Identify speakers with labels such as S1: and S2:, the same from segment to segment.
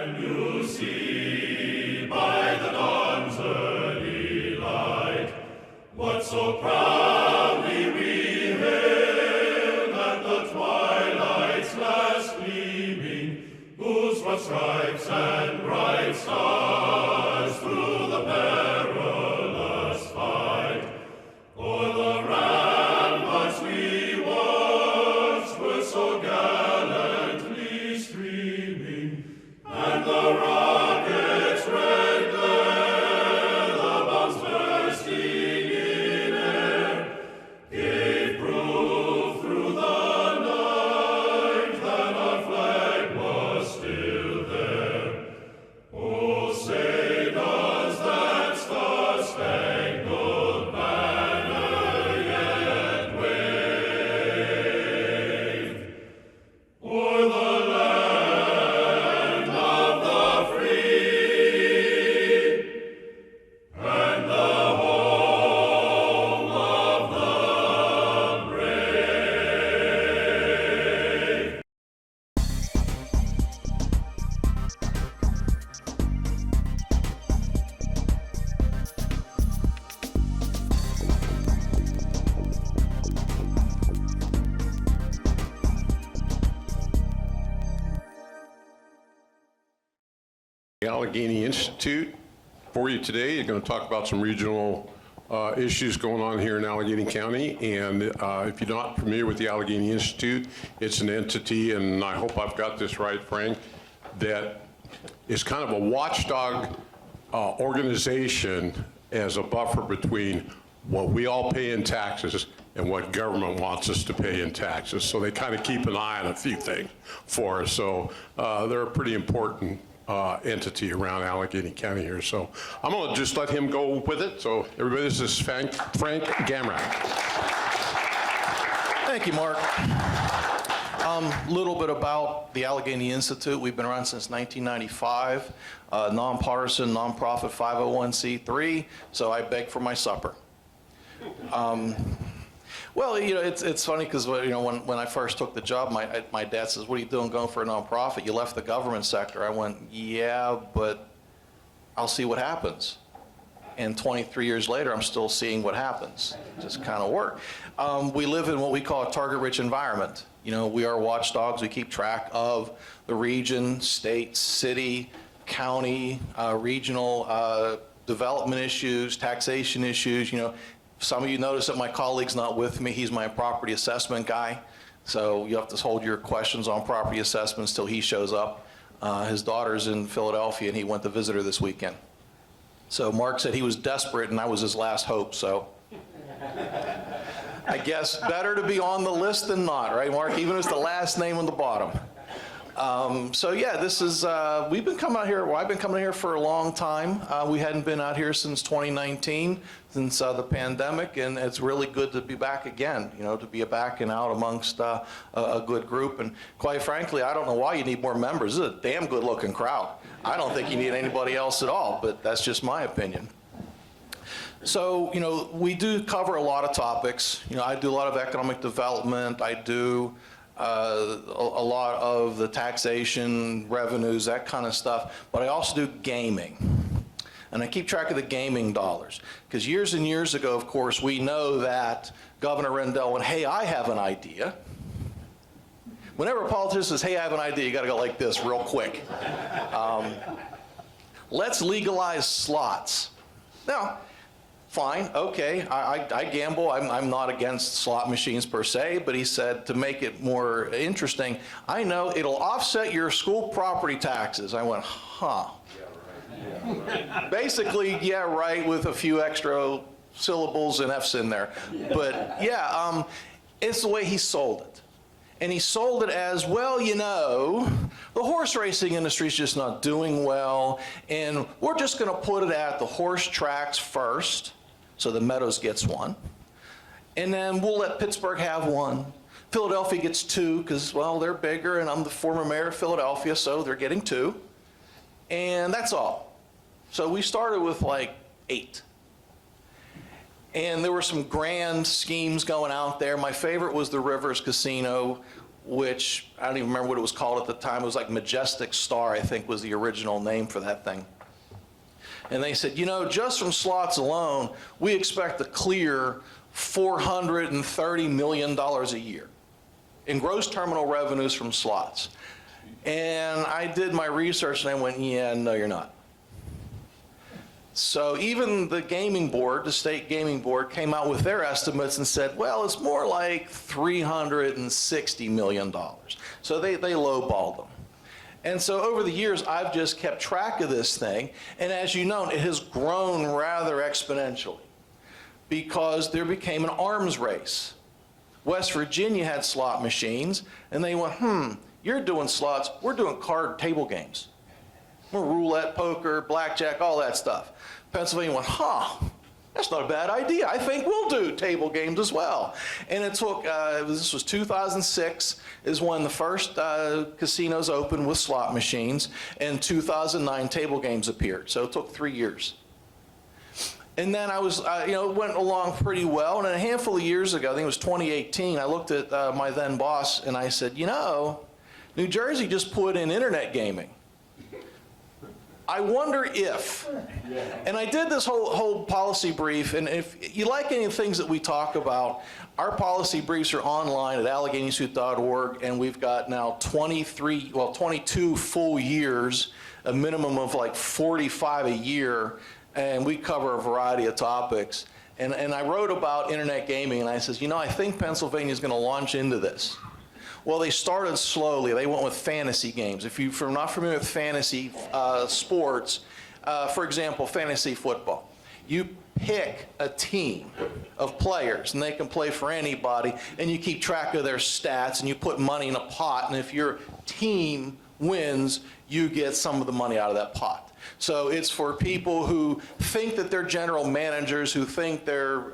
S1: You see by the dawn's early light what so proudly we hailed at the twilight's last gleaming, whose broad stripes and bright stars through the perilous fight o'er the ramparts we watched were so gallantly streaming, and the rocket's red glare, the bombs bursting in air, gave proof through the night that our flag was still there. Oh, say does that star-spangled banner yet wave o'er the land of the free and the home of the brave?
S2: The Allegheny Institute for you today. You're going to talk about some regional issues going on here in Allegheny County. And if you're not familiar with the Allegheny Institute, it's an entity, and I hope I've got this right, Frank, that is kind of a watchdog organization as a buffer between what we all pay in taxes and what government wants us to pay in taxes. So they kind of keep an eye on a few things for us. So they're a pretty important entity around Allegheny County here. So I'm going to just let him go with it. So everybody, this is Frank Gamrat.
S3: Thank you, Mark. Little bit about the Allegheny Institute. We've been around since 1995, nonpartisan, nonprofit 501c3, so I beg for my supper. Well, you know, it's funny because, you know, when I first took the job, my dad says, "What are you doing going for a nonprofit? You left the government sector." I went, "Yeah, but I'll see what happens." And 23 years later, I'm still seeing what happens. Just kind of work. We live in what we call a target-rich environment. You know, we are watchdogs. We keep track of the region, state, city, county, regional development issues, taxation issues. You know, some of you notice that my colleague's not with me. He's my property assessment guy. So you have to hold your questions on property assessments till he shows up. His daughter's in Philadelphia, and he went to visit her this weekend. So Mark said he was desperate, and I was his last hope, so. I guess better to be on the list than not, right, Mark? Even if it's the last name on the bottom. So yeah, this is, we've been coming out here, well, I've been coming here for a long time. We hadn't been out here since 2019, since the pandemic, and it's really good to be back again, you know, to be back and out amongst a good group. And quite frankly, I don't know why you need more members. This is a damn good looking crowd. I don't think you need anybody else at all, but that's just my opinion. So, you know, we do cover a lot of topics. You know, I do a lot of economic development. I do a lot of the taxation, revenues, that kind of stuff. But I also do gaming. And I keep track of the gaming dollars. Because years and years ago, of course, we know that Governor Rendell went, "Hey, I have an idea." Whenever a politician says, "Hey, I have an idea," you got to go like this real quick. Let's legalize slots. Now, fine, okay, I gamble. I'm not against slot machines per se, but he said to make it more interesting, "I know it'll offset your school property taxes." I went, huh. Yeah. Basically, yeah, right, with a few extra syllables and F's in there. But yeah, it's the way he sold it. And he sold it as, well, you know, the horse racing industry is just not doing well, and we're just going to put it at the horse tracks first, so the Meadows gets one, and then we'll let Pittsburgh have one. Philadelphia gets two, because, well, they're bigger, and I'm the former mayor of Philadelphia, so they're getting two. And that's all. So we started with like 8. And there were some grand schemes going out there. My favorite was the Rivers Casino. which I don't even remember what it was called at the time. It was like Majestic Star, I think was the original name for that thing. And they said, you know, just from slots alone, we expect to clear $430 million a year in gross terminal revenues from slots. And I did my research and I went, yeah, no, you're not. So even the gaming board, the state gaming board, came out with their estimates and said, well, it's more like $360 million. So they lowballed them. And so over the years, I've just kept track of this thing. And as you know, it has grown rather exponentially because there became an arms race. West Virginia had slot machines, and they went, you're doing slots, we're doing card table games. We're roulette, poker, blackjack, all that stuff. Pennsylvania went, that's not a bad idea. I think we'll do table games as well. And it took, this was 2006 is when the first casinos opened with slot machines, and 2009 table games appeared. So it took 3 years. And then I was, it went along pretty well. And then a handful of years ago, I think it was 2018, I looked at my then boss and I said, you know, New Jersey just put in internet gaming. I wonder if, and I did this whole policy brief, and if you like any of the things that we talk about, our policy briefs are online at AlleghenyInstitute.org, and we've got now 22 full years, a minimum of like 45 a year, and we cover a variety of topics. And I wrote about internet gaming, and I says, you know, I think Pennsylvania is going to launch into this. Well, they started slowly. They went with fantasy games. If you're not familiar with fantasy sports, for example, fantasy football, you pick a team of players, and they can play for anybody, and you keep track of their stats, and you put money in a pot, and if your team wins, you get some of the money out of that pot. So it's for people who think that they're general managers, who think they're,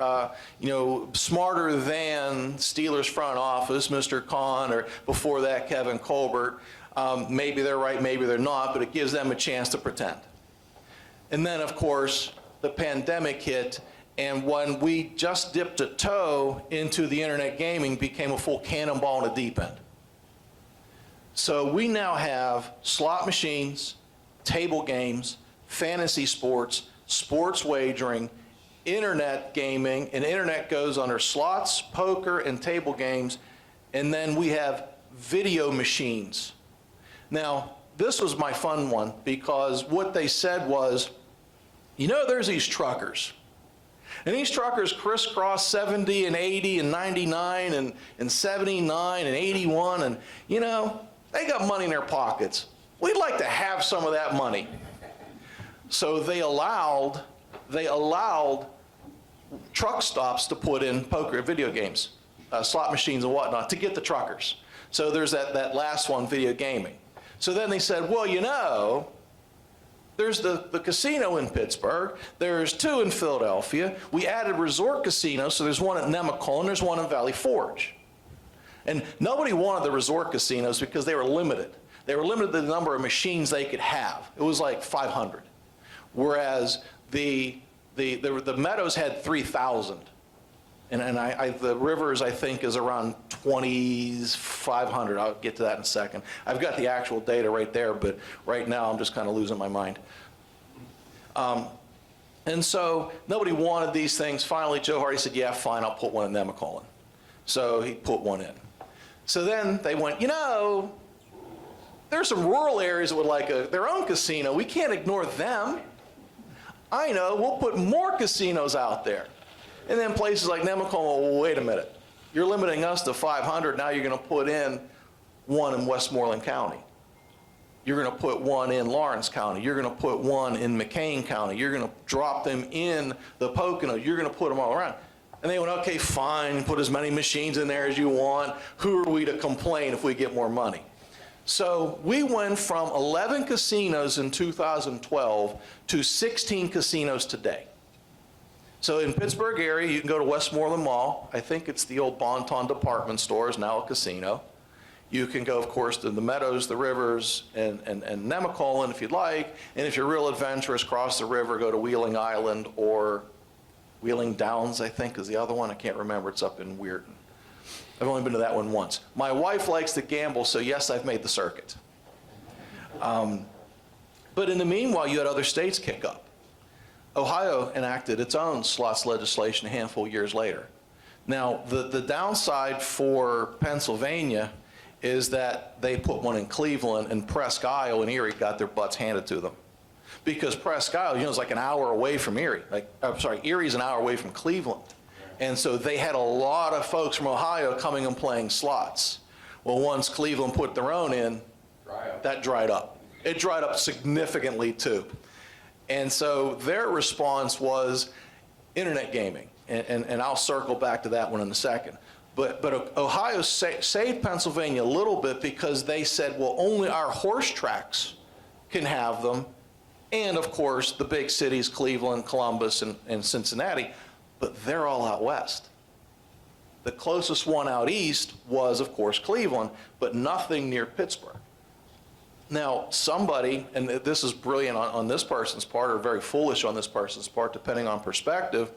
S3: smarter than Steelers front office, Mr. Khan, or before that, Kevin Colbert. Maybe they're right, maybe they're not, but it gives them a chance to pretend. And then, of course, the pandemic hit, and when we just dipped a toe into the internet gaming, became a full cannonball in the deep end. So we now have slot machines, table games, fantasy sports, sports wagering, internet gaming, and internet goes under slots, poker, and table games, and then we have video machines. Now, this was my fun one, because what they said was, you know, there's these truckers, and these truckers crisscross 70 and 80 and 99 and 79 and 81, and, you know, they got money in their pockets. We'd like to have some of that money. So they allowed truck stops to put in poker, video games, slot machines and whatnot, to get the truckers. So there's that last one, video gaming. So then they said, well, you know, there's the casino in Pittsburgh, there's 2 in Philadelphia, we added resort casinos, so there's one at Nemacolin, and there's one in Valley Forge. And nobody wanted the resort casinos because they were limited. They were limited to the number of machines they could have. It was like 500. Whereas the Meadows had 3,000. And the Rivers, I think, is around 2,500. I'll get to that in a second. I've got the actual data right there, but right now I'm just kind of losing my mind. And so nobody wanted these things. Finally, Joe Hardy said, yeah, fine, I'll put one in Nemacolin. So he put one in. So then they went, you know, there's some rural areas that would like their own casino. We can't ignore them. I know, we'll put more casinos out there. And then places like Nemacolin, well, wait a minute. You're limiting us to 500, now you're going to put in one in Westmoreland County. You're going to put one in Lawrence County. You're going to put one in McCain County. You're going to drop them in the Pocono. You're going to put them all around. And they went, okay, fine, put as many machines in there as you want. Who are we to complain if we get more money? So we went from 11 casinos in 2012 to 16 casinos today. So in Pittsburgh area, you can go to Westmoreland Mall. I think it's the old Bon-Ton department store, is now a casino. You can go, of course, to the Meadows, the Rivers, and Nemacolin if you'd like. And if you're real adventurous, cross the river, go to Wheeling Island, or Wheeling Downs, I think, is the other one. I can't remember. It's up in Weirton. I've only been to that one once. My wife likes to gamble, so yes, I've made the circuit. But in the meanwhile, you had other states kick up. Ohio enacted its own slots legislation a handful of years later. Now, the downside for Pennsylvania is that they put one in Cleveland, and Presque Isle and Erie got their butts handed to them. Because Presque Isle, is like an hour away from Erie. Erie's an hour away from Cleveland. And so they had a lot of folks from Ohio coming and playing slots. Well, once Cleveland put their own in, that dried up. It dried up significantly too. And so their response was internet gaming. And I'll circle back to that one in a second. But Ohio saved Pennsylvania a little bit because they said, well, only our horse tracks can have them. And of course, the big cities, Cleveland, Columbus, and Cincinnati, but they're all out west. The closest one out east was, of course, Cleveland, but nothing near Pittsburgh. Now, somebody, and this is brilliant on this person's part, or very foolish on this person's part, depending on perspective,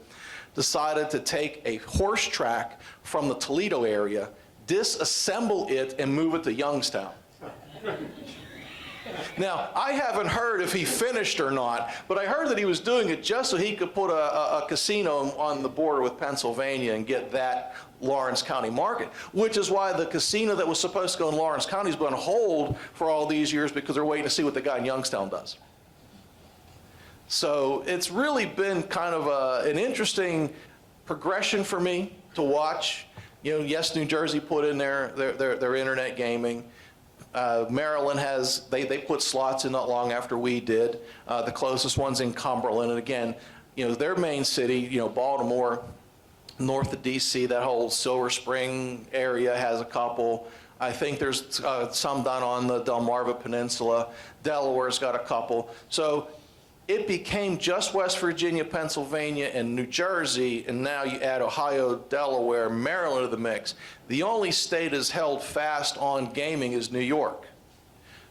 S3: decided to take a horse track from the Toledo area, disassemble it, and move it to Youngstown. Now, I haven't heard if he finished or not, but I heard that he was doing it just so he could put a casino on the border with Pennsylvania and get that Lawrence County market, which is why the casino that was supposed to go in Lawrence County has been on hold for all these years because they're waiting to see what the guy in Youngstown does. So it's really been kind of an interesting progression for me to watch. Yes, New Jersey put in their internet gaming. Maryland has, they put slots in not long after we did. The closest one's in Cumberland. And again, their main city, Baltimore, north of DC, that whole Silver Spring area has a couple. I think there's some done on the Delmarva Peninsula. Delaware's got a couple. So it became just West Virginia, Pennsylvania, and New Jersey, and now you add Ohio, Delaware, Maryland to the mix. The only state that's held fast on gaming is New York.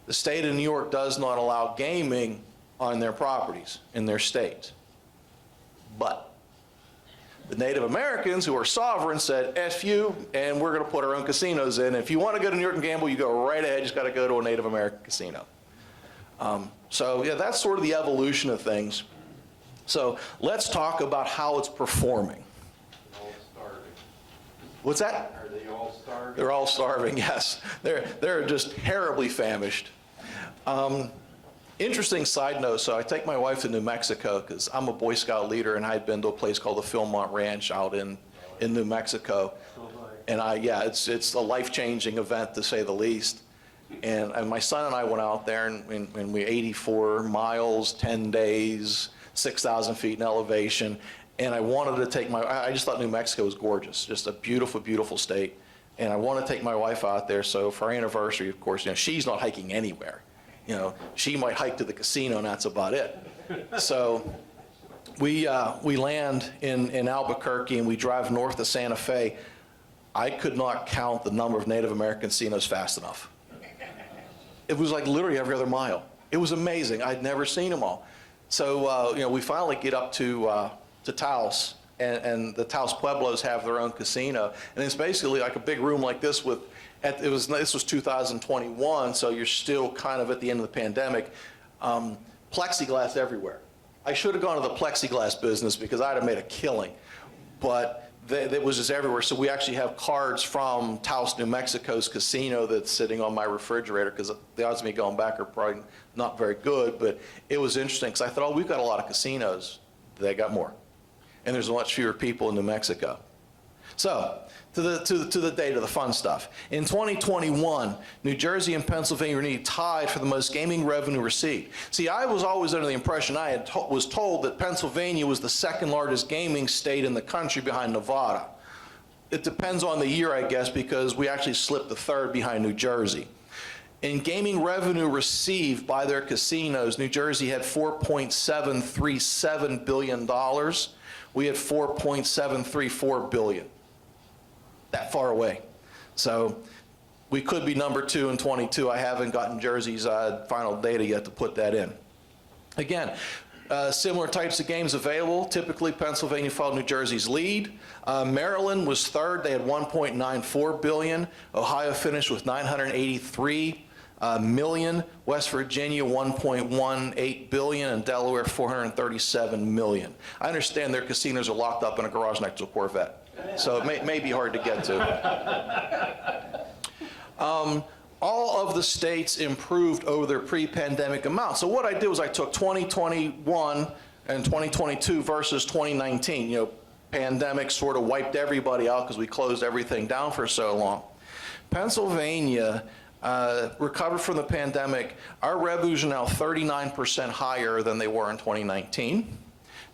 S3: The state of New York does not allow gaming on their properties in their state. But the Native Americans, who are sovereign, said, F you, and we're going to put our own casinos in. If you want to go to New York and gamble, you go right ahead. You just got to go to a Native American casino. So yeah, that's sort of the evolution of things. So let's talk about how it's performing.
S4: All starving.
S3: What's that?
S4: Are they all starving?
S3: They're all starving, yes. They're just terribly famished. Interesting side note, so I take my wife to New Mexico because I'm a Boy Scout leader and I'd been to a place called the Philmont Ranch out in New Mexico. And it's a life-changing event to say the least. And my son and I went out there and we 84 miles, 10 days, 6,000 feet in elevation. And I wanted to take I just thought New Mexico was gorgeous, just a beautiful, beautiful state. And I want to take my wife out there. So for our anniversary, of course, she's not hiking anywhere. She might hike to the casino and that's about it. So we land in Albuquerque and we drive north to Santa Fe. I could not count the number of Native American casinos fast enough. It was like literally every other mile. It was amazing. I'd never seen them all. So, we finally get up to Taos, and the Taos Pueblos have their own casino. And it's basically like a big room like this this was 2021, so you're still kind of at the end of the pandemic. Plexiglass everywhere. I should have gone to the plexiglass business because I'd have made a killing. But it was just everywhere. So we actually have cards from Taos, New Mexico's casino that's sitting on my refrigerator because the odds of me going back are probably not very good. But it was interesting because I thought, we've got a lot of casinos. They got more. And there's much fewer people in New Mexico. So to the data, the fun stuff. In 2021, New Jersey and Pennsylvania were nearly tied for the most gaming revenue received. See, I was always under the impression was told that Pennsylvania was the second largest gaming state in the country behind Nevada. It depends on the year, I guess, because we actually slipped the third behind New Jersey. In gaming revenue received by their casinos, New Jersey had $4.737 billion. We had $4.734 billion. That far away. So we could be number 2 in 22. I haven't gotten Jersey's final data yet to put that in. Again, Similar types of games available. Typically, Pennsylvania followed New Jersey's lead. Maryland was third. They had $1.94 billion. Ohio finished with $983 million. West Virginia, $1.18 billion. And Delaware, $437 million. I understand their casinos are locked up in a garage next to a Corvette, so it may be hard to get to. All of the states improved over their pre-pandemic amount. So what I did was I took 2021 and 2022 versus 2019. You know, pandemic sort of wiped everybody out because we closed everything down for so long. Pennsylvania recovered from the pandemic. Our revenues are now 39% higher than they were in 2019.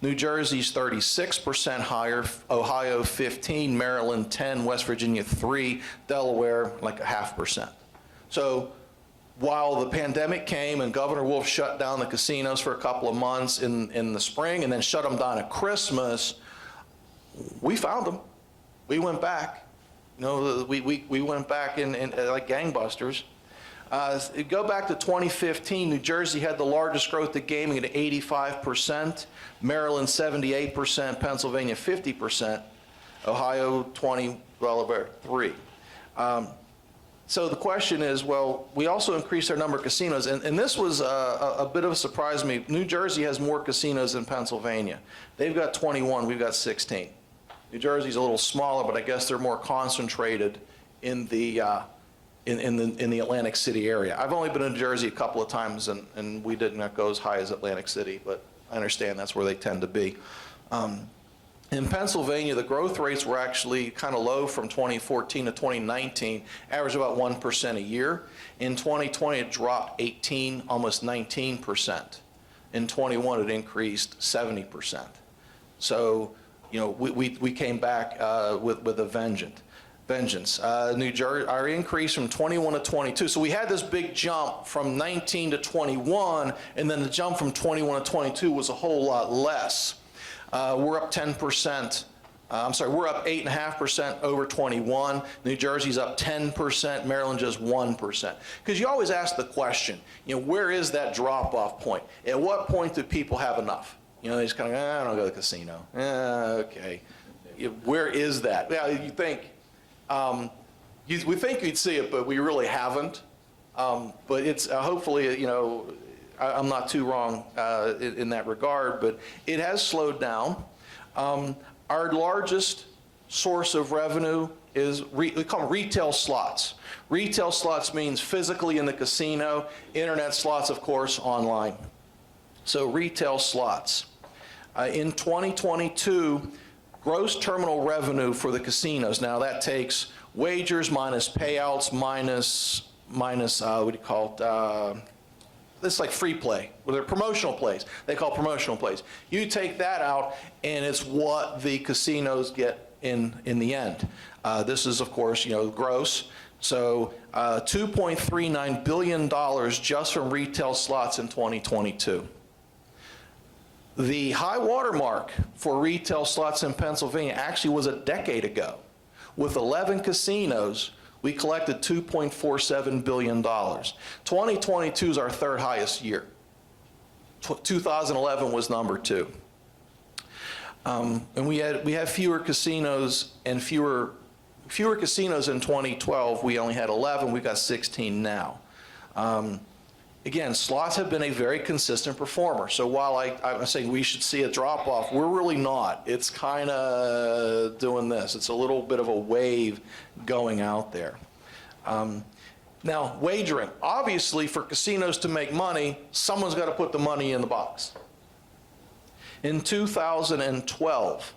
S3: New Jersey's 36% higher, Ohio 15, Maryland 10, West Virginia 3, Delaware like 0.5%. So while the pandemic came and Governor Wolf shut down the casinos for a couple of months in the spring and then shut them down at Christmas, we found them. We went back. You know, we went back in like gangbusters. Go back to 2015, New Jersey had the largest growth of gaming at 85%, Maryland 78%, Pennsylvania 50%, Ohio 20, well, about 3. So the question is, well, we also increased our number of casinos, and this was a bit of a surprise to me. New Jersey has more casinos than Pennsylvania. They've got 21, we've got 16. New Jersey's a little smaller, but I guess they're more concentrated in the Atlantic City area. I've only been in New Jersey a couple of times, and we did not go as high as Atlantic City, but I understand that's where they tend to be. In Pennsylvania, the growth rates were actually kind of low from 2014 to 2019, averaged about 1% a year. In 2020, it dropped 18, almost 19%. In 21, it increased 70%. So, you know, we came back with a vengeance. New Jersey, our increase from 21 to 22. So we had this big jump from 19 to 21, and then the jump from 21 to 22 was a whole lot less. We're up 10%. We're up 8.5% over 21. New Jersey's up 10%, Maryland just 1%. Because you always ask the question, you know, where is that drop-off point? At what point do people have enough? You know, they just kind of, I don't go to the casino. Okay. Where is that? Yeah, you think, we think you'd see it, but we really haven't. But it's hopefully, you know, I'm not too wrong in that regard, but it has slowed down. Our largest source of revenue is, we call them retail slots. Retail slots means physically in the casino, internet slots, of course, online. So retail slots. In 2022, gross terminal revenue for the casinos, now that takes wagers minus payouts minus what do you call it? This is like free play, well, they're promotional plays. They call promotional plays. You take that out, and it's what the casinos get in the end. This is, of course, you know, gross. So $2.39 billion just from retail slots in 2022. The high water mark for retail slots in Pennsylvania actually was a decade ago. With 11 casinos, we collected $2.47 billion. 2022 is our third highest year. 2011 was number 2. And we have fewer casinos and fewer casinos in 2012. We only had 11. We've got 16 now. Again, slots have been a very consistent performer. So while I'm saying we should see a drop off, we're really not. It's kind of doing this. It's a little bit of a wave going out there. Now, wagering. Obviously, for casinos to make money, someone's got to put the money in the box. In 2012,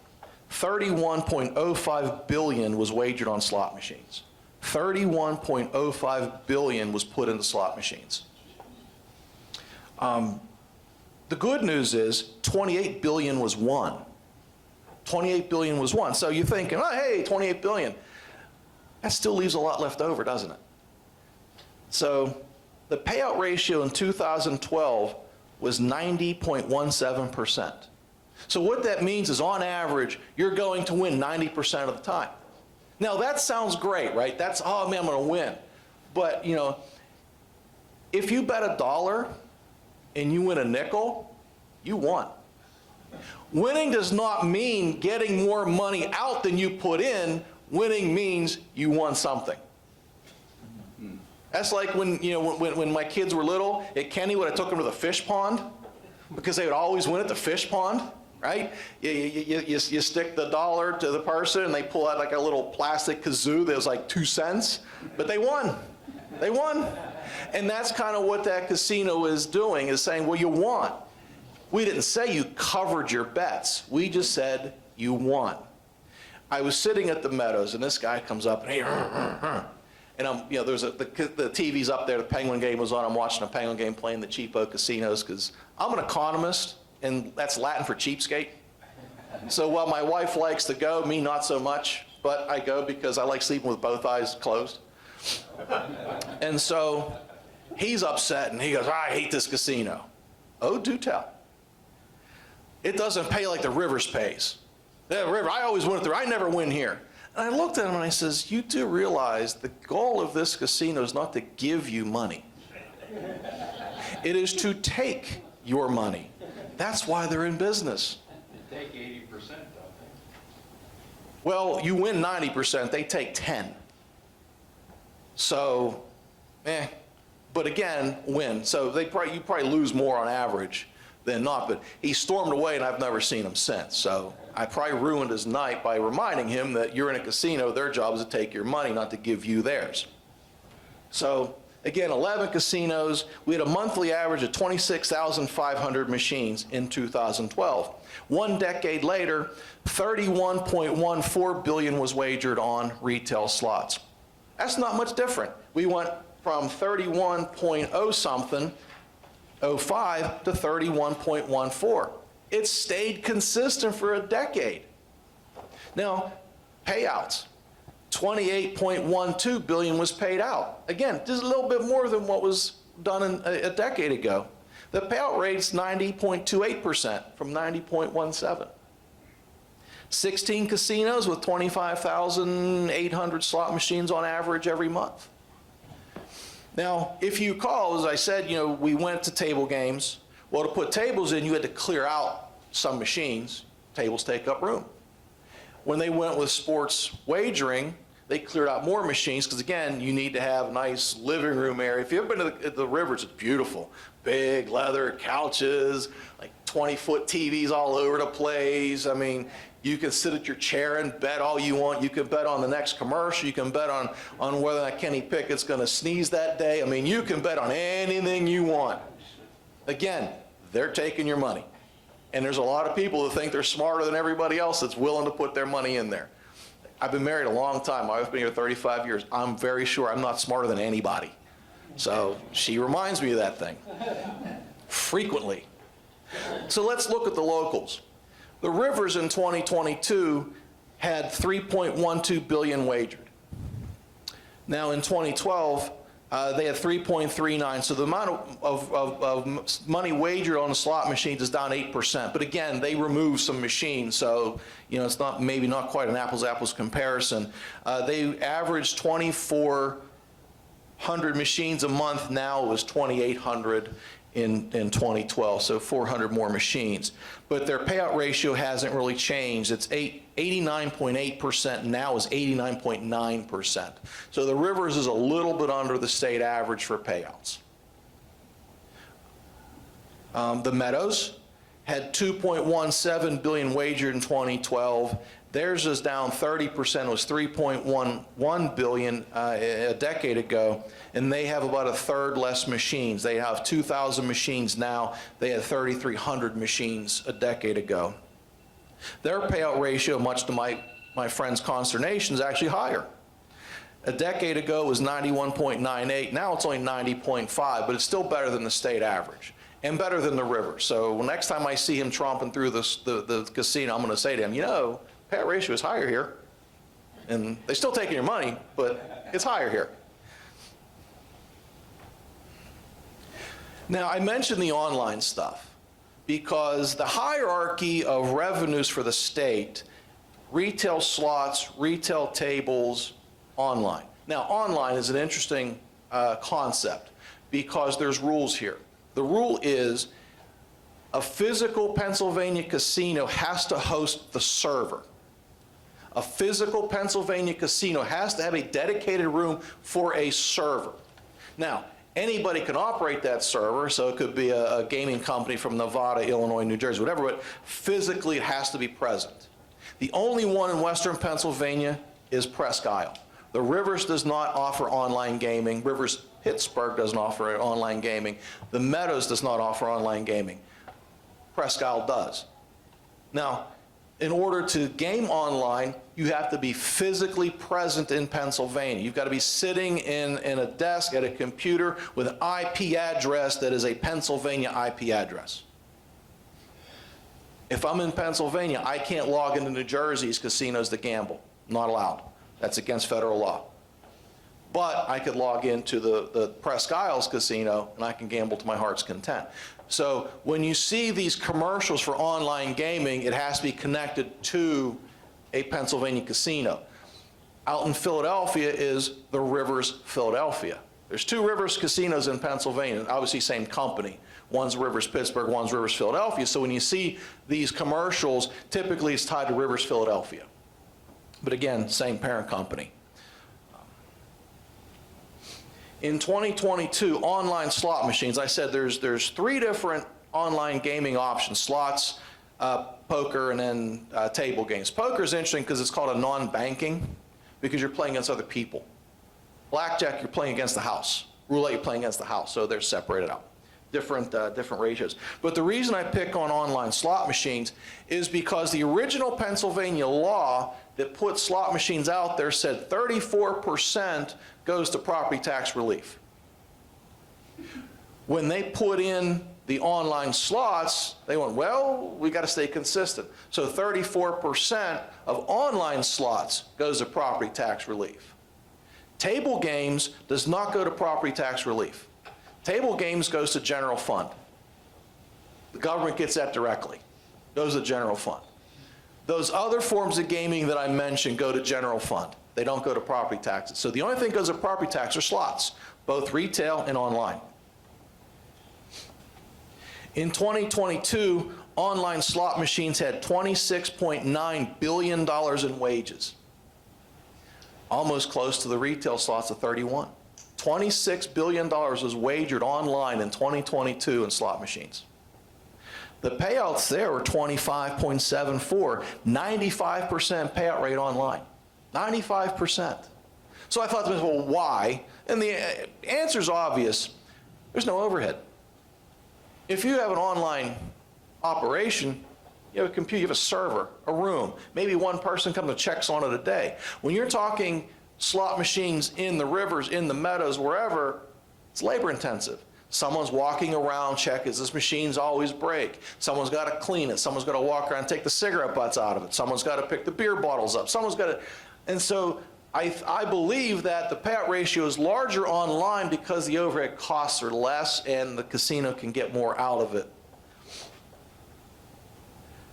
S3: $31.05 billion was wagered on slot machines. $31.05 billion was put into slot machines. The good news is $28 billion was won. $28 billion was won. So you're thinking, oh, hey, $28 billion. That still leaves a lot left over, doesn't it? So the payout ratio in 2012 was 90.17%. So what that means is, on average, you're going to win 90% of the time. Now, that sounds great, right? That's, oh, man, I'm going to win. But, you know, if you bet $1 and you win a nickel, you won. Winning does not mean getting more money out than you put in. Winning means you won something. That's like when, when my kids were little at Kennywood, I took them to the fish pond because they would always win at the fish pond, right? You stick the dollar to the person and they pull out like a little plastic kazoo that was like 2 cents, but they won. They won. And that's kind of what that casino is doing, is saying, well, you won. We didn't say you covered your bets. We just said you won. I was sitting at the Meadows, and this guy comes up, and hey, and I'm, there's the TV's up there, the Penguin game was on, I'm watching a Penguin game playing the cheapo casinos, because I'm an economist, and that's Latin for cheapskate. So while my wife likes to go, me not so much, but I go because I like sleeping with both eyes closed. And so he's upset, and he goes, I hate this casino. Oh, do tell. It doesn't pay like the Rivers pays. The River, I always win it there. I never win here. And I looked at him and I says, you do realize the goal of this casino is not to give you money. It is to take your money. That's why they're in business.
S4: They take 80%, don't they?
S3: Well, you win 90%, they take 10. So, but again, win. So you probably lose more on average than not, but he stormed away and I've never seen him since. So I probably ruined his night by reminding him that you're in a casino, their job is to take your money, not to give you theirs. So again, 11 casinos, we had a monthly average of 26,500 machines in 2012. 1 decade later, 31.14 billion was wagered on retail slots. That's not much different. We went from 31.0 something 05 to 31.14. It stayed consistent for a decade. Now, payouts. 28.12 billion was paid out. Again, just a little bit more than what was done a decade ago. The payout rate's 90.28% from 90.17. 16 casinos with 25,800 slot machines on average every month. Now, if you recall, as I said, we went to table games. Well, to put tables in, you had to clear out some machines. Tables take up room. When they went with sports wagering, they cleared out more machines because, again, you need to have a nice living room area. If you've ever been to the Rivers, it's beautiful. Big leather couches, like 20-foot TVs all over the place. I mean, you can sit at your chair and bet all you want. You can bet on the next commercial. You can bet on whether or not Kenny Pickett's going to sneeze that day. I mean, you can bet on anything you want. Again, they're taking your money. And there's a lot of people who think they're smarter than everybody else that's willing to put their money in there. I've been married a long time. I've been here 35 years. I'm very sure I'm not smarter than anybody. So she reminds me of that thing frequently. So let's look at the locals. The Rivers in 2022 had 3.12 billion wagered. Now in 2012, they had 3.39, so the amount of money wagered on the slot machines is down 8%. But again, they removed some machines, so it's maybe not quite an apples-to-apples comparison. They averaged 2,400 machines a month. Now it was 2,800 in 2012, so 400 more machines. But their payout ratio hasn't really changed. It's 89.8%, now is 89.9%. So the Rivers is a little bit under the state average for payouts. The Meadows had 2.17 billion wagered in 2012. Theirs is down 30%. It was 3.11 billion a decade ago, and they have about a third less machines. They have 2,000 machines now. They had 3,300 machines a decade ago. Their payout ratio, much to my friend's consternation, is actually higher. A decade ago it was 91.98. Now it's only 90.5, but it's still better than the state average and better than the River. So next time I see him tromping through the casino, I'm going to say to him, payout ratio is higher here. And they're still taking your money, but it's higher here. Now, I mentioned the online stuff because the hierarchy of revenues for the state, retail slots, retail tables, online. Now, online is an interesting concept because there's rules here. The rule is A physical Pennsylvania casino has to host the server. A physical Pennsylvania casino has to have a dedicated room for a server. Now, anybody can operate that server, so it could be a gaming company from Nevada, Illinois, New Jersey, whatever, but physically it has to be present. The only one in Western Pennsylvania is Presque Isle. The Rivers does not offer online gaming. Rivers Pittsburgh doesn't offer online gaming. The Meadows does not offer online gaming. Presque Isle does. Now, in order to game online, you have to be physically present in Pennsylvania. You've got to be sitting in a desk at a computer with an IP address that is a Pennsylvania IP address. If I'm in Pennsylvania, I can't log into New Jersey's casinos to gamble. Not allowed. That's against federal law. But I could log into the Presque Isles casino and I can gamble to my heart's content. So when you see these commercials for online gaming, it has to be connected to a Pennsylvania casino. Out in Philadelphia is the Rivers Philadelphia. There's two Rivers casinos in Pennsylvania, obviously same company. One's Rivers Pittsburgh, one's Rivers Philadelphia. So when you see these commercials, typically it's tied to Rivers Philadelphia. But again, same parent company. In 2022, online slot machines, I said there's 3 different online gaming options: slots, poker, and then table games. Poker is interesting because it's called a non-banking, because you're playing against other people. Blackjack, you're playing against the house. Roulette, you're playing against the house, so they're separated out. Different ratios. But the reason I pick on online slot machines is because the original Pennsylvania law that put slot machines out there said 34% goes to property tax relief. When they put in the online slots, they went, well, we got to stay consistent. So 34% of online slots goes to property tax relief. Table games does not go to property tax relief. Table games goes to general fund. The government gets that directly. Goes to general fund. Those other forms of gaming that I mentioned go to general fund. They don't go to property taxes. So the only thing that goes to property tax are slots, both retail and online. In 2022, online slot machines had $26.9 billion in wages. Almost close to the retail slots of 31. $26 billion was wagered online in 2022 in slot machines. The payouts there were 25.74, 95% payout rate online, 95%. So I thought, well, why? And the answer is obvious. There's no overhead. If you have an online operation, you have a computer, you have a server, a room, maybe one person comes and checks on it a day. When you're talking slot machines in the Rivers, in the Meadows, wherever, it's labor intensive. Someone's walking around, check, is this machine's always break? Someone's got to clean it. Someone's got to walk around and take the cigarette butts out of it. Someone's got to pick the beer bottles up. Someone's got to, and so I believe that the payout ratio is larger online because the overhead costs are less and the casino can get more out of it.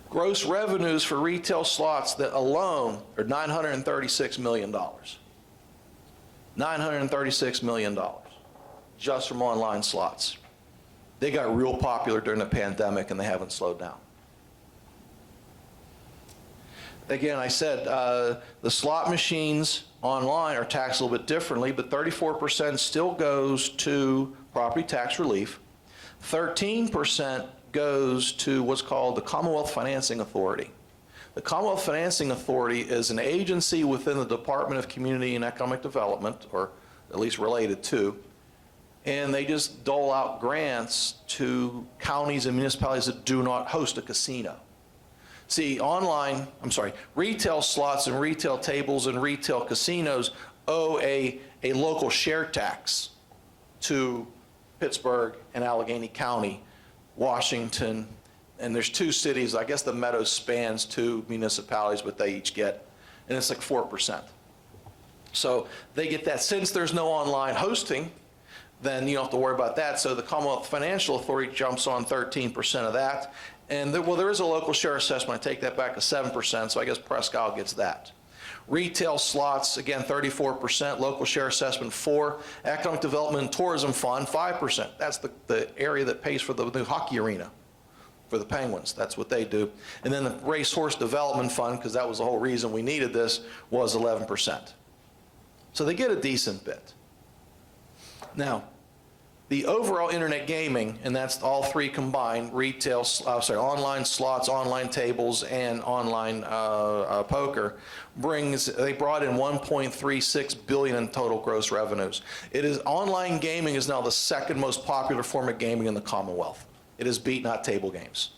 S3: Gross revenues for retail slots that alone are $936 million. $936 million just from online slots. They got real popular during the pandemic and they haven't slowed down. Again, I said the slot machines online are taxed a little bit differently, but 34% still goes to property tax relief. 13% goes to what's called the Commonwealth Financing Authority. The Commonwealth Financing Authority is an agency within the Department of Community and Economic Development, or at least related to, and they just dole out grants to counties and municipalities that do not host a casino. See, retail slots and retail tables and retail casinos owe a local share tax to Pittsburgh and Allegheny County, Washington, and there's 2 cities. I guess the Meadows spans 2 municipalities, but they each get, and it's like 4%. So they get that. Since there's no online hosting, then you don't have to worry about that. So the Commonwealth Financial Authority jumps on 13% of that. And there is a local share assessment. I take that back to 7%, so I guess Presque Isle gets that. Retail slots, again, 34%, local share assessment 4%, Economic Development and Tourism Fund, 5%. That's the area that pays for the new hockey arena. for the Penguins. That's what they do. And then the Racehorse Development Fund, because that was the whole reason we needed this, was 11%. So they get a decent bit. Now, the overall internet gaming, and that's all three combined, online slots, online tables, and online poker, they brought in $1.36 billion in total gross revenues. Online gaming is now the second most popular form of gaming in the Commonwealth. It has beat not table games.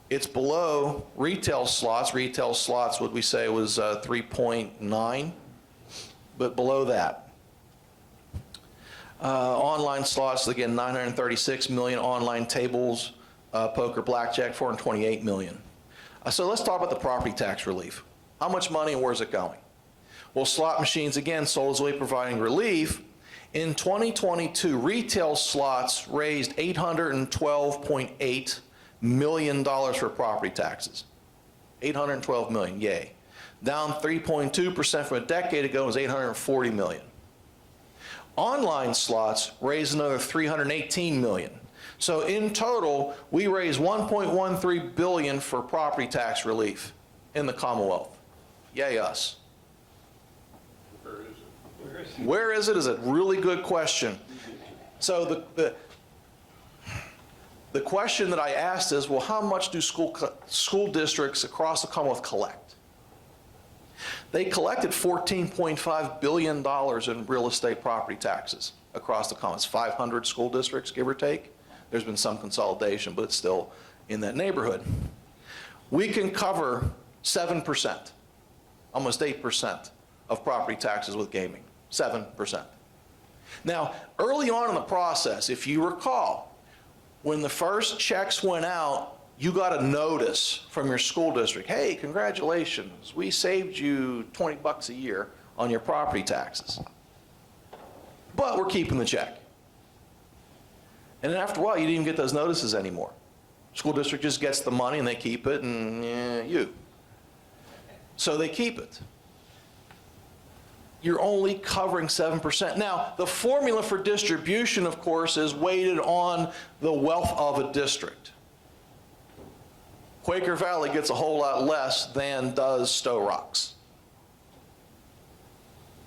S3: It's below retail slots. Retail slots, would we say, was 3.9, but below that. Online slots, again, 936 million. Online tables, poker, blackjack, 428 million. So let's talk about the property tax relief. How much money and where's it going? Well, slot machines, again, sold as a way of providing relief. In 2022, retail slots raised $812.8 million for property taxes. 812 million, yay. Down 3.2% from a decade ago, was 840 million. Online slots raised another 318 million. So in total, we raised 1.13 billion for property tax relief in the Commonwealth. Yay us. Where is it is a really good question. So the question that I asked is, well, how much do school districts across the Commonwealth collect? They collected $14.5 billion in real estate property taxes across the Commonwealth. 500 school districts, give or take. There's been some consolidation, but it's still in that neighborhood. We can cover 7%, almost 8% of property taxes with gaming, 7%. Now, early on in the process, if you recall, when the first checks went out, you got a notice from your school district. Hey, congratulations, we saved you 20 bucks a year on your property taxes. But we're keeping the check. And then after a while, you didn't even get those notices anymore. School district just gets the money and they keep it, and so they keep it. You're only covering 7%. Now, the formula for distribution, of course, is weighted on the wealth of a district. Quaker Valley gets a whole lot less than does Stowe Rocks.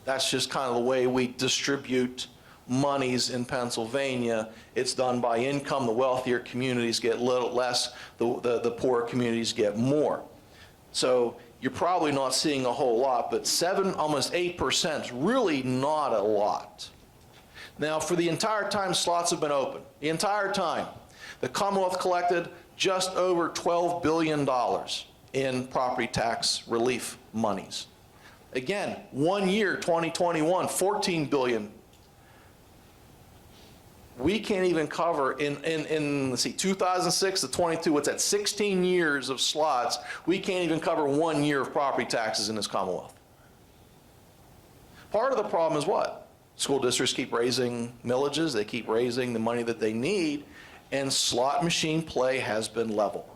S3: That's just kind of the way we distribute monies in Pennsylvania. It's done by income. The wealthier communities get little less, the poorer communities get more. So you're probably not seeing a whole lot, but 7, almost 8% is really not a lot. Now, for the entire time slots have been open, the entire time, the Commonwealth collected just over $12 billion in property tax relief monies. Again, 1 year, 2021, $14 billion. We can't even cover let's see, 2006 to 22, what's that, 16 years of slots, we can't even cover 1 year of property taxes in this Commonwealth. Part of the problem is what? School districts keep raising millages, they keep raising the money that they need, and slot machine play has been level.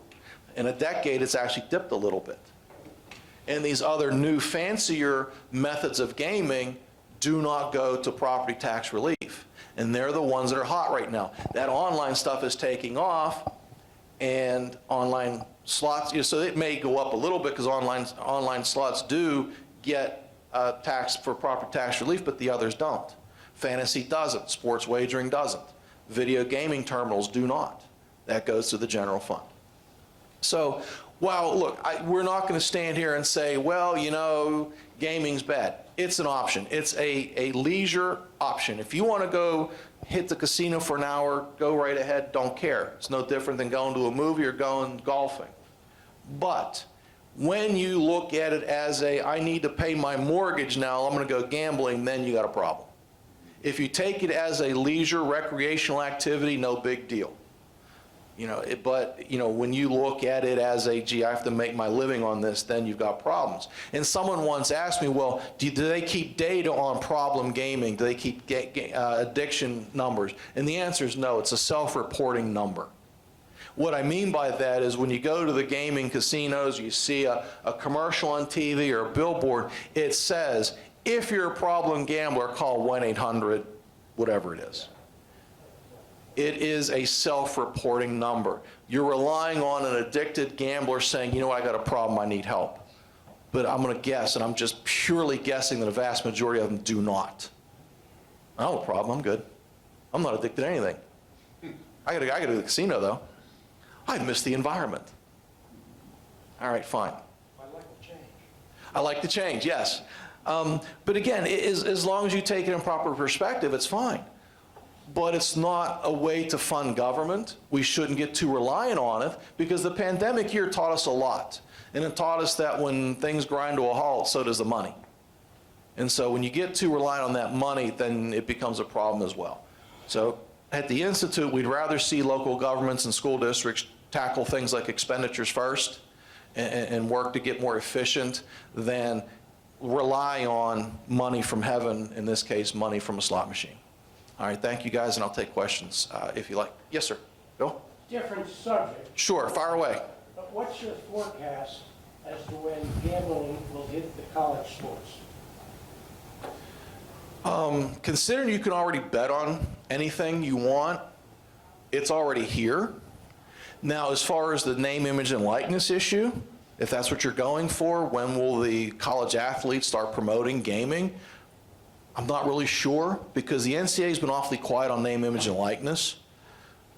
S3: In a decade, it's actually dipped a little bit. And these other new, fancier methods of gaming do not go to property tax relief. And they're the ones that are hot right now. That online stuff is taking off, and online slots, so it may go up a little bit because online slots do get taxed for property tax relief, but the others don't. Fantasy doesn't, sports wagering doesn't. Video gaming terminals do not. That goes to the general fund. So, well, look, we're not going to stand here and say, well, gaming's bad. It's an option. It's a leisure option. If you want to go hit the casino for an hour, go right ahead, don't care. It's no different than going to a movie or going golfing. But when you look at it as I need to pay my mortgage now, I'm going to go gambling, then you got a problem. If you take it as a leisure, recreational activity, no big deal. But when you look at it as gee, I have to make my living on this, then you've got problems. And someone once asked me, well, do they keep data on problem gaming? Do they keep addiction numbers? And the answer is no, it's a self-reporting number. What I mean by that is when you go to the gaming casinos, you see a commercial on TV or a billboard, it says, if you're a problem gambler, call 1-800, whatever it is. it is a self-reporting number. You're relying on an addicted gambler saying, you know, I got a problem, I need help. But I'm going to guess, and I'm just purely guessing that a vast majority of them do not. I don't have a problem, I'm good. I'm not addicted to anything. I gotta go to the casino though. I miss the environment. All right, fine.
S5: I like the change.
S3: I like the change, yes. But again, as long as you take it in proper perspective, it's fine. But it's not a way to fund government. We shouldn't get too reliant on it because the pandemic here taught us a lot. And it taught us that when things grind to a halt, so does the money. And so when you get too reliant on that money, then it becomes a problem as well. So at the Institute, we'd rather see local governments and school districts tackle things like expenditures first and work to get more efficient than rely on money from heaven, in this case, money from a slot machine. All right, thank you guys, and I'll take questions if you like. Yes, sir. Bill?
S5: Different subject,
S3: Sure, fire away.
S5: but what's your forecast as to when gambling will hit the college sports?
S3: Considering you can already bet on anything you want, it's already here. Now, as far as the name, image, and likeness issue, if that's what you're going for, when will the college athletes start promoting gaming? I'm not really sure because the NCAA's been awfully quiet on name, image, and likeness.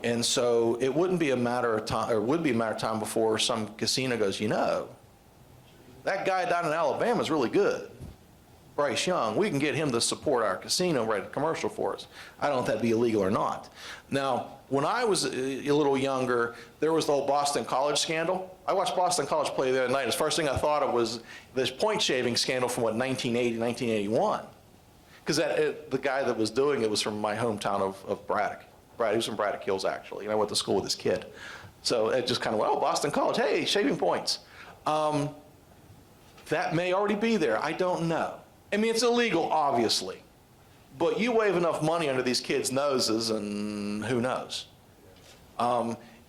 S3: And so it wouldn't be a matter of time, or would be a matter of time before some casino goes, you know, that guy down in Alabama is really good. Bryce Young, we can get him to support our casino, write a commercial for us. I don't know if that'd be illegal or not. Now, when I was a little younger, there was the whole Boston College scandal. I watched Boston College play the other night. The first thing I thought of was this point shaving scandal from, what, 1980, 1981. Because the guy that was doing it was from my hometown of Braddock. He was from Braddock Hills, actually, and I went to school with his kid. So it just kind of went, oh, Boston College, hey, shaving points. That may already be there. I don't know. I mean, it's illegal, obviously. But you wave enough money under these kids' noses, and who knows?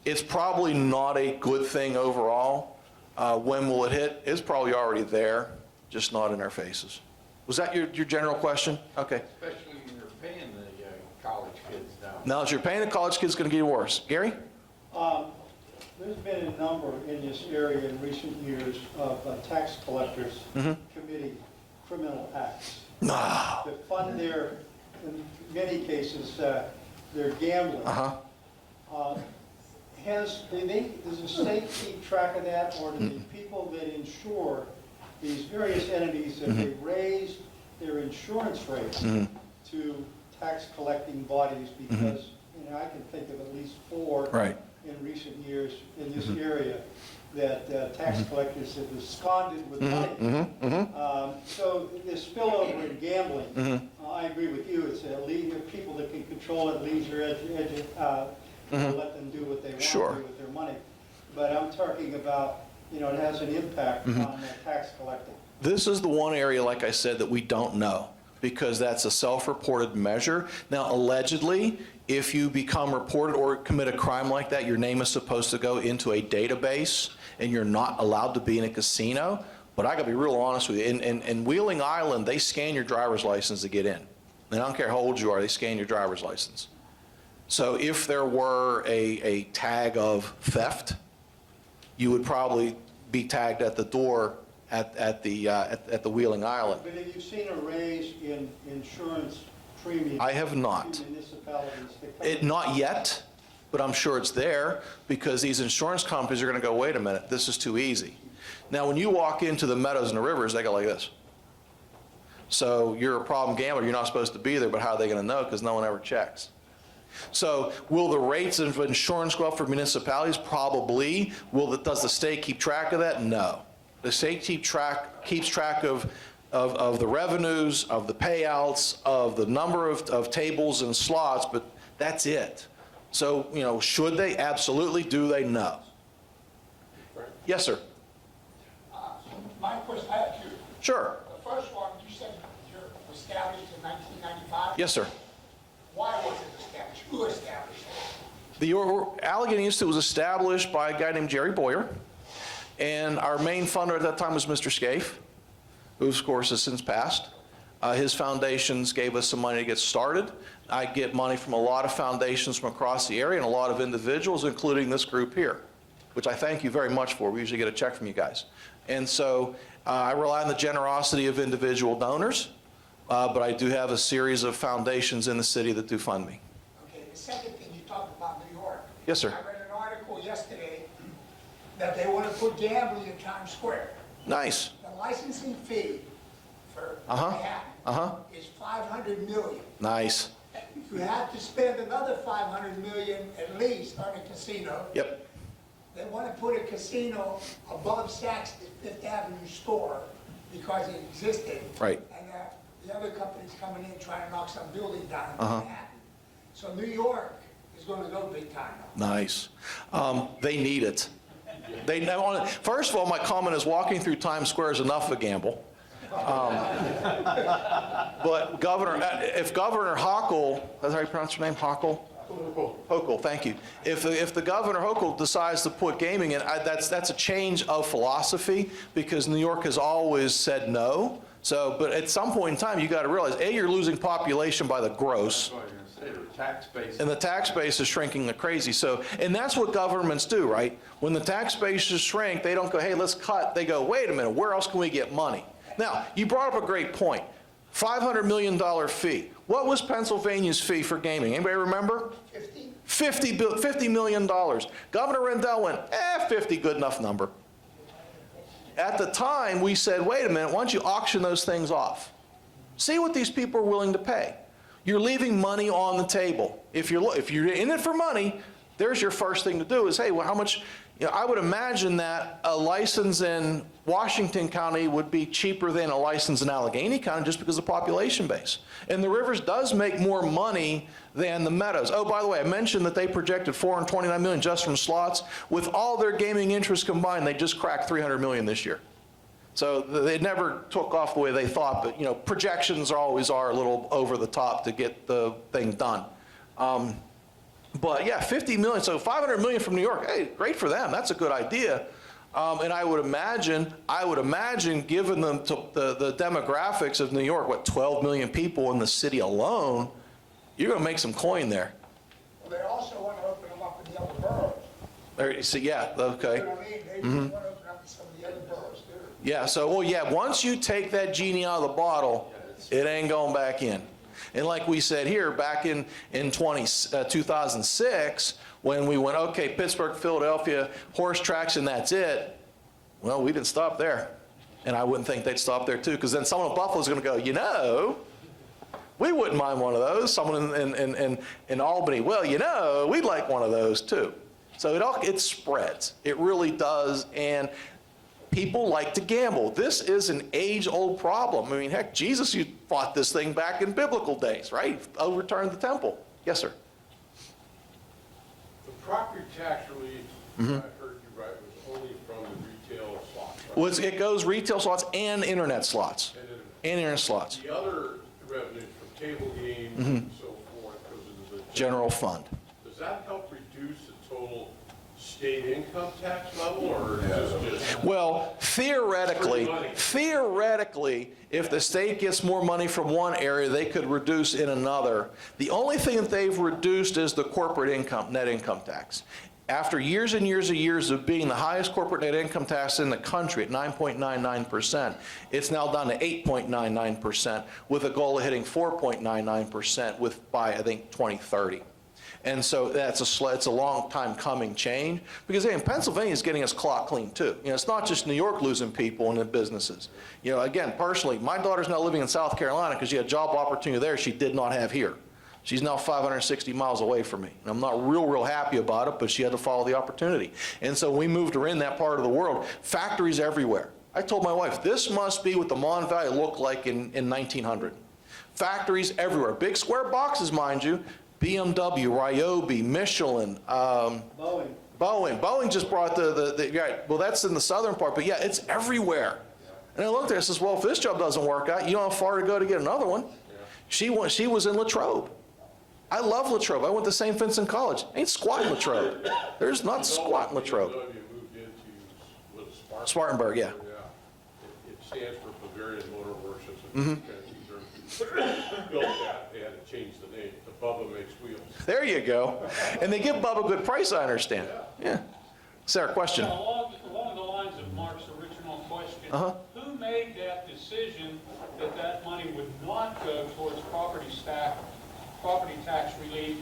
S3: It's probably not a good thing overall. When will it hit? It's probably already there, just not in our faces. Was that your general question? Okay.
S4: Especially when you're paying the college kids now.
S3: Now, if you're paying the college kids, it's going to get worse. Gary?
S6: There's been a number in this area in recent years of tax collectors committing criminal acts
S3: No.
S6: that fund their, in many cases, their gambling. Does the state keep track of that, or do the people that insure these various entities, that they raise their insurance rates to tax collecting bodies? Because you know, I can think of at least 4
S3: Right.
S6: in recent years in this area that tax collectors have absconded with money. So this spillover in gambling, I agree with you. It's people that can control it, leisure, let them do what they want
S3: Sure.
S6: to do with their money. But I'm talking about, you know, it has an impact on tax collecting.
S3: This is the one area, like I said, that we don't know because that's a self-reported measure. Now, allegedly, if you become reported or commit a crime like that, your name is supposed to go into a database and you're not allowed to be in a casino. But I gotta be real honest with you, in Wheeling Island, they scan your driver's license to get in. And I don't care how old you are, they scan your driver's license. So if there were a tag of theft, you would probably be tagged at the door at the Wheeling Island.
S6: But have you seen a raise in insurance premiums?
S3: I have not.
S6: to municipalities?
S3: Not yet, but I'm sure it's there because these insurance companies are going to go, wait a minute, this is too easy. Now, when you walk into the meadows and the rivers, they go like this. So you're a problem gambler, you're not supposed to be there, but how are they going to know? Because no one ever checks. So will the rates of insurance go up for municipalities? Probably. Does the state keep track of that? No. The state keeps track of the revenues, of the payouts, of the number of tables and slots, but that's it. So, you know, should they? Absolutely. Do they? No. Yes, sir.
S7: My question, I have two.
S3: Sure.
S7: The first one, you said you're established in 1995?
S3: Yes, sir.
S7: Why was it established? Who established it?
S3: The Allegheny Institute was established by a guy named Jerry Boyer, and our main funder at that time was Mr. Scaife, who of course has since passed. His foundations gave us some money to get started. I get money from a lot of foundations from across the area and a lot of individuals, including this group here, which I thank you very much for. We usually get a check from you guys. And so I rely on the generosity of individual donors, but I do have a series of foundations in the city that do fund me.
S7: Okay, the second thing you talked about New York.
S3: Yes, sir.
S7: I read an article yesterday that they want to put gambling in Times Square.
S3: Nice.
S7: The licensing fee for
S3: Uh-huh.
S7: Manhattan is $500 million.
S3: Nice.
S7: You have to spend another $500 million at least on a casino.
S3: Yep.
S7: They want to put a casino above Saks Fifth Avenue store because it existed.
S3: Right.
S7: And the other company's coming in trying to knock some building down in
S3: Uh-huh.
S7: Manhattan. So New York is going to go big time now.
S3: Nice. They need it. First of all, my comment is walking through Times Square is enough of a gamble. But if Governor Hochul, that's how you pronounce your name, Hochul? Hochul, thank you. If the Governor Hochul decides to put gaming in, that's a change of philosophy because New York has always said no. So, but at some point in time, you got to realize, A, you're losing population by the gross.
S4: That's what I was going to say, the tax base.
S3: And the tax base is shrinking like crazy. So, and that's what governments do, right? When the tax bases shrink, they don't go, hey, let's cut. They go, wait a minute, where else can we get money? Now, you brought up a great point. $500 million fee. What was Pennsylvania's fee for gaming? Anybody remember? 50 million. Governor Rendell went, 50, good enough number. At the time, we said, wait a minute, why don't you auction those things off? See what these people are willing to pay. You're leaving money on the table. If you're in it for money, there's your first thing to do is, hey, well, how much, I would imagine that a license in Washington County would be cheaper than a license in Allegheny County just because of the population base. And the Rivers does make more money than the Meadows. Oh, by the way, I mentioned that they projected $429 million just from slots. With all their gaming interests combined, they just cracked $300 million this year. So they never took off the way they thought, but projections always are a little over the top to get the thing done. But yeah, 50 million, so 500 million from New York, hey, great for them, that's a good idea. And I would imagine, given the demographics of New York, 12 million people in the city alone, you're gonna make some coin there.
S7: Well, they also want to open them up in the other boroughs.
S3: So yeah, okay.
S7: You know what I mean? They just want to open up in some of the other boroughs too.
S3: Yeah, so, well, yeah, once you take that genie out of the bottle, it ain't going back in. And like we said here, back in 2006, when we went, okay, Pittsburgh, Philadelphia, horse tracks, and that's it, well, we didn't stop there. And I wouldn't think they'd stop there, too, because then someone in Buffalo's going to go, we wouldn't mind one of those. Someone in Albany, well, we'd like one of those, too. So it spreads. It really does. And people like to gamble. This is an age-old problem. I mean, heck, Jesus, you fought this thing back in biblical days, right? Overturned the temple. Yes, sir.
S8: The property tax relief, I heard you right, was only from the retail slots. Right?
S3: It goes retail slots and internet slots.
S8: And
S3: Internet slots.
S8: the other revenues from table games and so forth goes into the
S3: General fund.
S8: Does that help reduce the total state income tax level, or is this just?
S3: Well, theoretically, if the state gets more money from one area, they could reduce in another. The only thing that they've reduced is the corporate income, net income tax. After years and years of being the highest corporate net income tax in the country at 9.99%, it's now down to 8.99% with a goal of hitting 4.99% by, I think, 2030. And so it's a long time coming change because Pennsylvania is getting us clock clean too. It's not just New York losing people and the businesses. Again, personally, my daughter's now living in South Carolina because she had a job opportunity there she did not have here. She's now 560 miles away from me. And I'm not real happy about it, but she had to follow the opportunity. And so we moved her in that part of the world. Factories everywhere. I told my wife, this must be what the Mon Valley looked like in 1900. Factories everywhere. Big square boxes, mind you. BMW, Ryobi, Michelin,
S6: Boeing.
S3: Boeing just brought right, well, that's in the southern part, but yeah, it's everywhere. And I looked there and says, well, if this job doesn't work out, you know how far to go to get another one. She was in Latrobe. I love Latrobe. I went to St. Vincent College. Ain't squat in Latrobe. There's not squat in Latrobe.
S8: BMW moved into, what is
S3: Spartanburg, yeah.
S8: Yeah. It stands for Bavarian Motor Works. It's a kind of built that, they had to change the name to Bubba Makes Wheels.
S3: There you go. And they give Bubba a good price, I understand. Yeah. Sarah, question?
S9: Along the lines of Mark's original question, who made that decision that that money would not go towards property tax relief,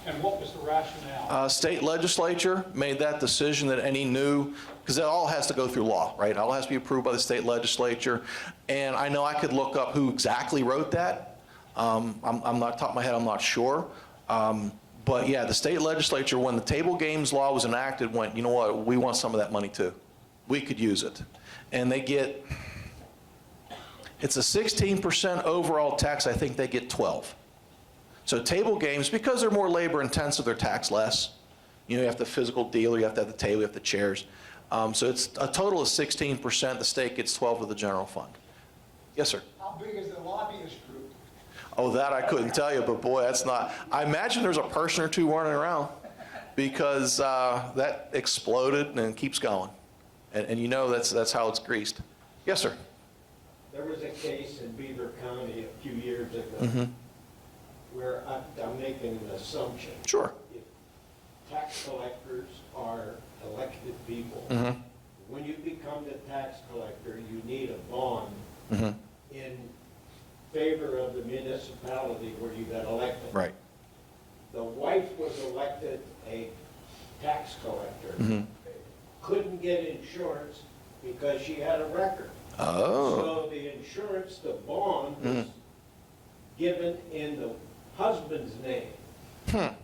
S9: and what was the rationale?
S3: State legislature made that decision that any new, because it all has to go through law, right? It all has to be approved by the state legislature. And I know I could look up who exactly wrote that. I'm not, top of my head, I'm not sure. But yeah, the state legislature, when the table games law was enacted, went, you know what, we want some of that money too. We could use it. And they get, it's a 16% overall tax, I think they get 12. So table games, because they're more labor intensive, they're taxed less. You know, you have the physical dealer, you have to have the table, you have the chairs. So it's a total of 16%, the state gets 12 of the general fund. Yes, sir?
S7: How big is the lobbyist group?
S3: Oh, that I couldn't tell you, but boy, that's not, I imagine there's a person or two running around because that exploded and keeps going. And you know that's how it's greased. Yes, sir?
S10: There was a case in Beaver County a few years ago where I'm making an assumption.
S3: Sure.
S10: If tax collectors are elected people, when you become the tax collector, you need a bond in favor of the municipality where you got elected.
S3: Right.
S10: The wife was elected a tax collector, couldn't get insurance because she had a record.
S3: Oh.
S10: So the insurance, the bond was given in the husband's name.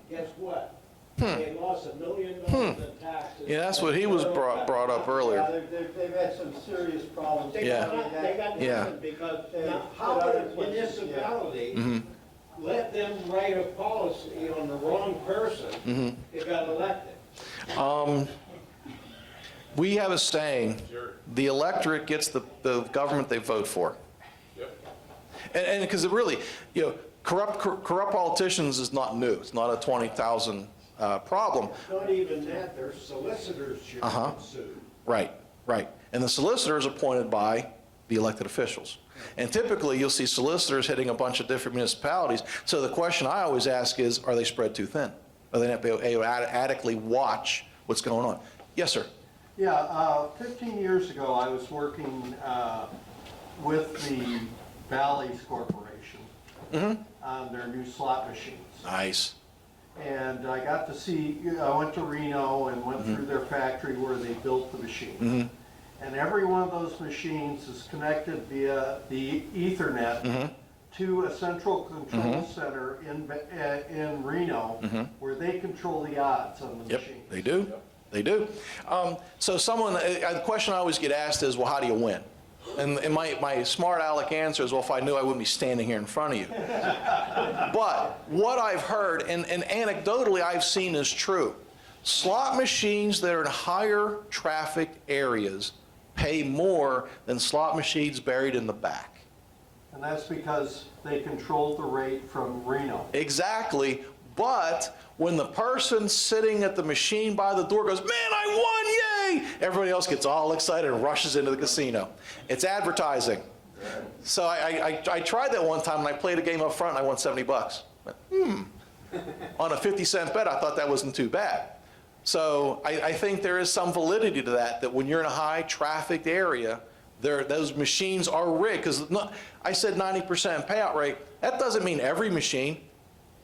S10: Guess what? They lost $1 million in taxes.
S3: Yeah, that's what he was brought up earlier.
S6: Yeah, they've had some serious problems.
S10: They
S3: Yeah.
S10: got
S3: Yeah.
S10: nothing because
S6: They-
S10: now, how
S6: other
S10: would a
S6: places,
S10: municipality let them write a policy on the wrong person that got elected?
S3: We have a saying, the electorate gets the government they vote for.
S8: Yep.
S3: And because it really, you know, corrupt politicians is not new. It's not a 20,000 problem.
S10: Not even that, their solicitors should be sued.
S3: Right, right. And the solicitor is appointed by the elected officials. And typically, you'll see solicitors hitting a bunch of different municipalities. So the question I always ask is, are they spread too thin? Are they not able to adequately watch what's going on? Yes, sir.
S6: Yeah, 15 years ago, I was working with the Bally's Corporation on their new slot machines.
S3: Nice.
S6: And I got to see, I went to Reno and went through their factory where they built the machines. And every one of those machines is connected via the Ethernet to a central control center in Reno where they control the odds on the
S3: Yep,
S6: machines.
S3: they do. They do. So the question I always get asked is, well, how do you win? And my smart aleck answer is, well, if I knew, I wouldn't be standing here in front of you. But what I've heard, and anecdotally I've seen is true, slot machines that are in higher traffic areas pay more than slot machines buried in the back.
S6: And that's because they controlled the rate from Reno.
S3: Exactly. But when the person sitting at the machine by the door goes, man, I won, yay! Everybody else gets all excited and rushes into the casino. It's advertising. So I tried that one time and I played a game up front and I won $70. On a 50-cent bet, I thought that wasn't too bad. So I think there is some validity to that when you're in a high trafficked area, those machines are rigged. Because I said 90% payout rate. That doesn't mean every machine.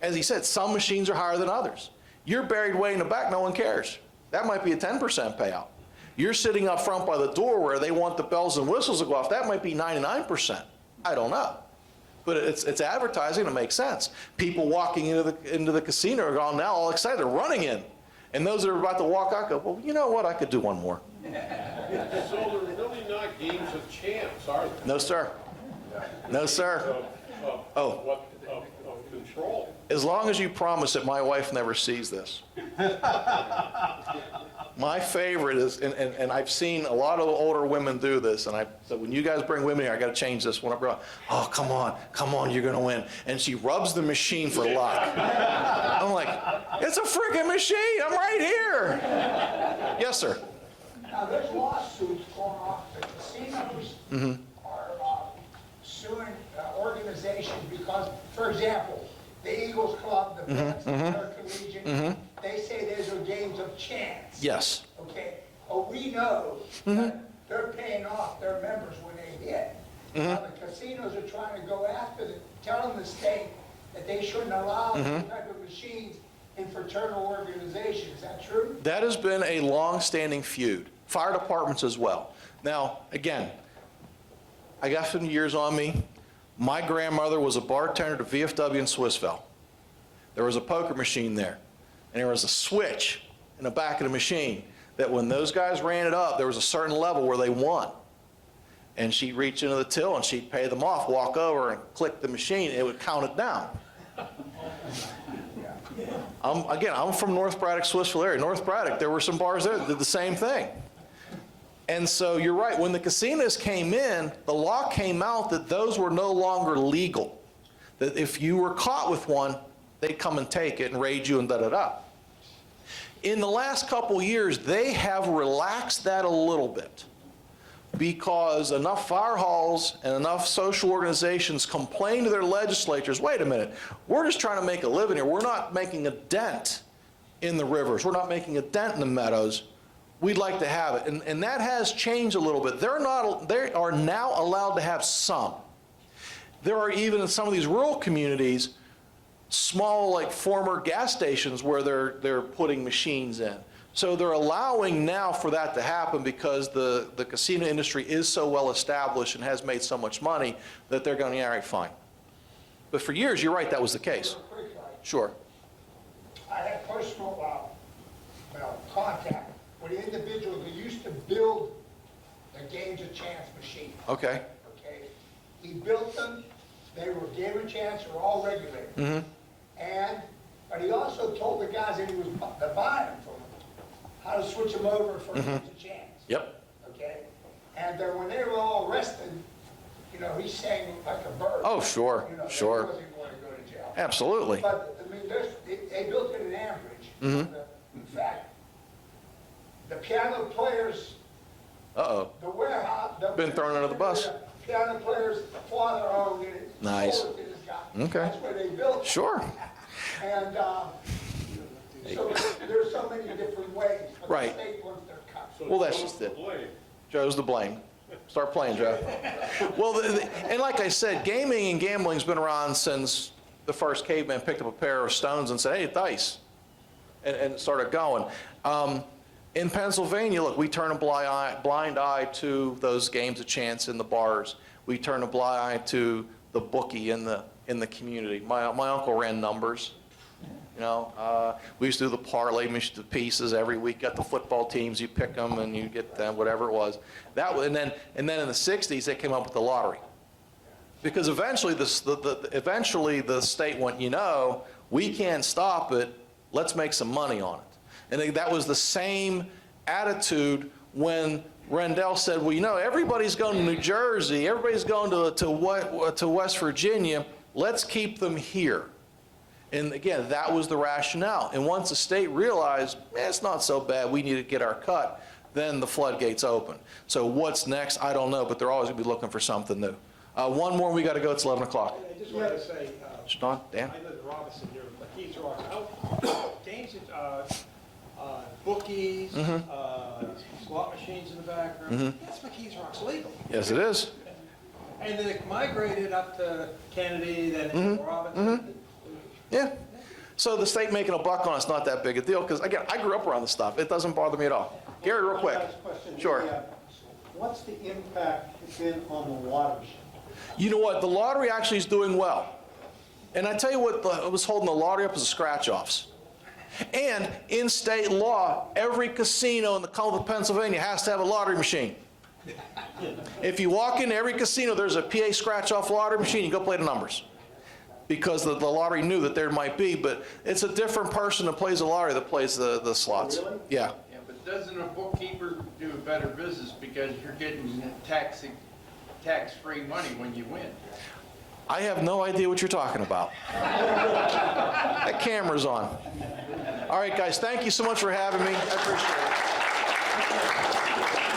S3: As he said, some machines are higher than others. You're buried way in the back, no one cares. That might be a 10% payout. You're sitting up front by the door where they want the bells and whistles to go off. That might be 99%. I don't know. But it's advertising, it makes sense. People walking into the casino are all now all excited, they're running in. And those that are about to walk out go, well, you know what, I could do one more.
S8: So they're really not games of chance, are they?
S3: No, sir. No, sir.
S8: Of control.
S3: As long as you promise that my wife never sees this. My favorite is, and I've seen a lot of older women do this, and I said, when you guys bring women here, I got to change this one up. Oh, come on, you're going to win. And she rubs the machine for luck. I'm like, it's a freaking machine. I'm right here. Yes, sir.
S7: Now, there's lawsuits going on. The casinos are suing organizations example, the Eagles Club, the Pets, the Collegiate, they say those are games of chance.
S3: Yes.
S7: Okay, well, we know that they're paying off their members when they hit. Now, the casinos are trying to go after them, telling the state that they shouldn't allow these type of machines in fraternal organizations. Is that true?
S3: That has been a long-standing feud. Fire departments as well. Now, again, I got some years on me. My grandmother was a bartender at VFW in Swissvale. There was a poker machine there, and there was a switch in the back of the machine that when those guys ran it up, there was a certain level where they won. And she'd reach into the till and she'd pay them off, walk over and click the machine, and it would count it down. I'm from North Braddock, Swissvale area. North Braddock, there were some bars there that did the same thing. And so you're right, when the casinos came in, the law came out that those were no longer legal. That if you were caught with one, they'd come and take it and raid you and da-da-da. In the last couple years, they have relaxed that a little bit because enough fire halls and enough social organizations complain to their legislatures, wait a minute, we're just trying to make a living here. We're not making a dent in the rivers. We're not making a dent in the meadows. We'd like to have it. And that has changed a little bit. They are now allowed to have some. There are even in some of these rural communities, small like former gas stations where they're putting machines in. So they're allowing now for that to happen because the casino industry is so well established and has made so much money that they're going, yeah, all right, fine. But for years, you're right, that was the case. Sure.
S7: I had personal contact with individuals who used to build the games of chance machines.
S3: Okay.
S7: Okay. He built them. They were game of chance. They were all regulated. But he also told the guys that he was buying them from them how to switch them over for games of chance.
S3: Yep.
S7: Okay. And then when they were all arrested, you know, he sang like a bird.
S3: Oh, sure,
S7: You know,
S3: sure.
S7: He wasn't going to go to jail.
S3: Absolutely.
S7: But, I mean, they built it in Ambridge. In fact, the piano players,
S3: Uh-oh.
S7: the warehouse.
S3: Been thrown under the bus.
S7: Piano players, father owned it.
S3: Nice.
S7: sold it to this guy.
S3: Okay.
S7: That's where they built it.
S3: Sure.
S7: And so there's so many different ways. But
S3: Right.
S7: the state wants their cut.
S3: Well, that's just it. Joe's to blame. Start playing, Joe. Well, and like I said, gaming and gambling's been around since the first caveman picked up a pair of stones and said, hey, dice, and started going. In Pennsylvania, look, we turn a blind eye to those games of chance in the bars. We turn a blind eye to the bookie in the community. My uncle ran numbers. You know, we used to do the parlay pieces every week. Got the football teams, you pick them and you get them, whatever it was. And then in the 60s, they came up with the lottery. Because eventually the state went, you know, we can't stop it. Let's make some money on it. And that was the same attitude when Rendell said, well, you know, everybody's going to New Jersey, everybody's going to West Virginia. Let's keep them here. And again, that was the rationale. And once the state realized, it's not so bad, we need to get our cut, then the floodgates open. So what's next? I don't know, but they're always going to be looking for something new. One more, we got to go. It's 11 o'clock.
S4: I just want to say,
S3: Don, Dan?
S4: I live in Robinson here, but Keith Rocks, games, bookies, slot machines in the background, that's McKees Rock's legal.
S3: Yes, it is.
S4: And then it migrated up to Kennedy, then into Robinson.
S3: Yeah. So the state making a buck on it's not that big a deal, because again, I grew up around this stuff. It doesn't bother me at all. Gary, real quick.
S6: Last question.
S3: Sure.
S6: What's the impact been on the lottery?
S3: You know what? The lottery actually is doing well. And I tell you what was holding the lottery up is the scratch-offs. And in state law, every casino in the Commonwealth of Pennsylvania has to have a lottery machine. If you walk into every casino, there's a PA scratch-off lottery machine. You go play the numbers. Because the lottery knew that there might be, but it's a different person that plays the lottery that plays the slots.
S6: Really?
S3: Yeah.
S11: Yeah, but doesn't a bookkeeper do a better business because you're getting tax-free money when you win?
S3: I have no idea what you're talking about. That camera's on. All right, guys, thank you so much for having me. I appreciate it.